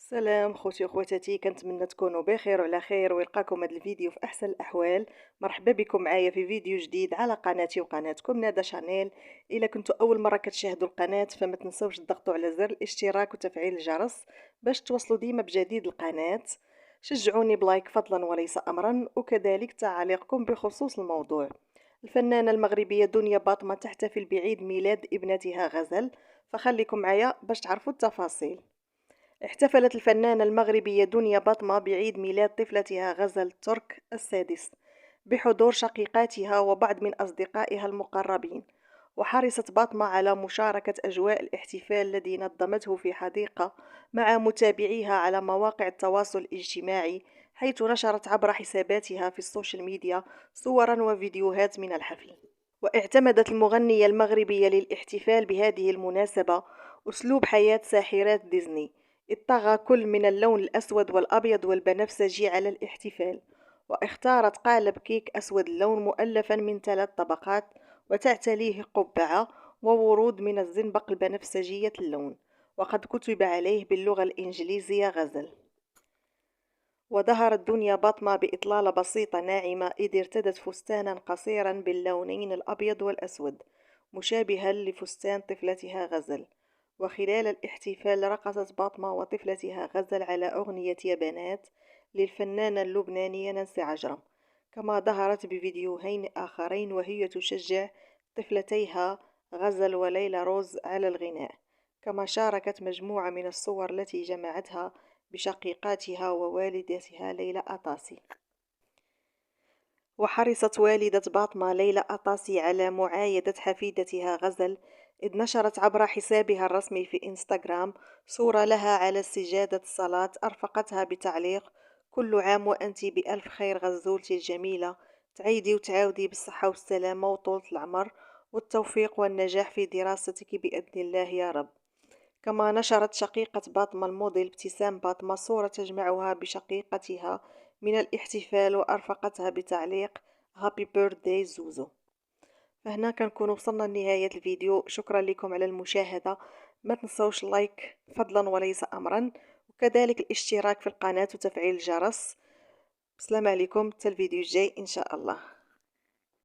سلام خوتي وخواتاتي، كنتمنى تكونوا بخير وعلى خير ويلقاكم هذا الفيديو في احسن الاحوال. مرحبا بكم معايا في فيديو جديد على قناتي وقناتكم ندى شانيل. الا كنتوا اول مره كتشاهدوا القناه فما تنسوش تضغطوا على زر الاشتراك وتفعيل الجرس باش توصلوا ديما بجديد القناه. شجعوني بلايك فضلا وليس امرا، وكذلك تعليقكم بخصوص الموضوع. الفنانه المغربيه دنيا باطمه تحتفل بعيد ميلاد ابنتها غزل، فخليكم معايا باش تعرفوا التفاصيل. احتفلت الفنانة المغربية دنيا باطمة بعيد ميلاد طفلتها غزل ترك السادس بحضور شقيقاتها وبعض من أصدقائها المقربين. وحرصت باطمة على مشاركة أجواء الاحتفال الذي نظمته في حديقة مع متابعيها على مواقع التواصل الاجتماعي، حيث نشرت عبر حساباتها في السوشيال ميديا صورا وفيديوهات من الحفل. واعتمدت المغنية المغربية للاحتفال بهذه المناسبة أسلوب حياة ساحرات ديزني، إذ طغى كل من اللون الأسود والأبيض والبنفسجي على الاحتفال. واختارت قالب كيك أسود اللون مؤلفا من 3 طبقات، وتعتليه قبعة وورود من الزنبق البنفسجية اللون، وقد كتب عليه باللغة الإنجليزية غزل. وظهرت دنيا باطمة بإطلالة بسيطة ناعمة، إذ ارتدت فستانا قصيرا باللونين الأبيض والأسود مشابها لفستان طفلتها غزل. وخلال الاحتفال رقصت باطمة وطفلتها غزل على أغنية يا بنات للفنانة اللبنانية نانسي عجرم، كما ظهرت بفيديوهين آخرين وهي تشجع طفلتيها غزل وليلى روز على الغناء. كما شاركت مجموعة من الصور التي جمعتها بشقيقاتها ووالدتها ليلى أطاسي. وحرصت والدة باطمة ليلى أطاسي على معايدة حفيدتها غزل، إذ نشرت عبر حسابها الرسمي في إنستغرام صورة لها على سجادة الصلاة أرفقتها بتعليق: كل عام وأنت بألف خير غزولتي الجميلة، تعيدي وتعاودي بالصحة والسلامة وطولة العمر والتوفيق والنجاح في دراستك بإذن الله يا رب. كما نشرت شقيقة باطمة الموديل ابتسام باطمة صورة تجمعها بشقيقتها من الاحتفال، وأرفقتها بتعليق هابي بيرثداي زوزو. فهنا كنكون وصلنا لنهاية الفيديو. شكرا لكم على المشاهدة، ما تنسوش لايك فضلا وليس أمرا، وكذلك الاشتراك في القناة وتفعيل الجرس. السلام عليكم، حتى الفيديو الجاي إن شاء الله.